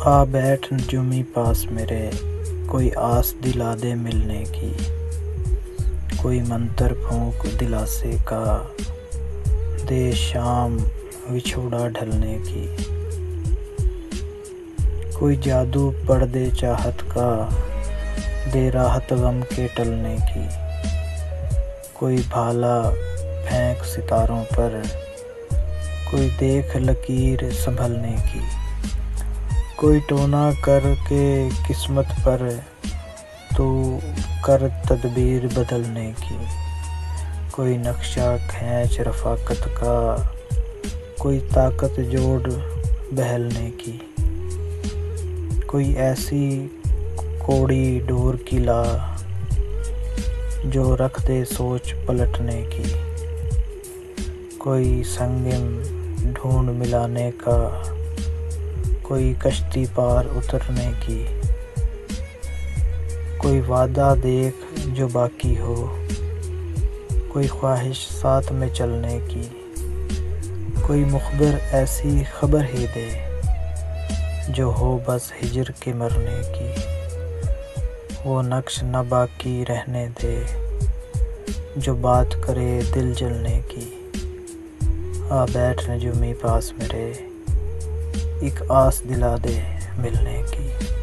आ बैठ जुमी पास मेरे, कोई आस दिला दे मिलने की। कोई मंतर फूंक दिलासे का, दे शाम विछोड़ा ढलने की। कोई जादू पढ़ दे चाहत का, दे राहत गम के टलने की। कोई भाला फेंक सितारों पर, कोई देख लकीर संभलने की। कोई टोना कर के किस्मत पर, तो कर तदबीर बदलने की। कोई नक्शा खींच रफ़ाकत का, कोई ताकत जोड़ बहलने की। कोई ऐसी कौड़ी डोर की ला, जो रख दे सोच पलटने की। कोई संगम ढूंढ मिलाने का, कोई कश्ती पार उतरने की। कोई वादा देख जो बाकी हो, कोई ख्वाहिश साथ में चलने की। कोई मुखबिर ऐसी खबर ही दे, जो हो बस हिजर के मरने की। वो नक्श न बाकी रहने दे, जो बात करे दिल जलने की। आ बैठ जुमी पास मेरे, एक आस दिला दे मिलने की।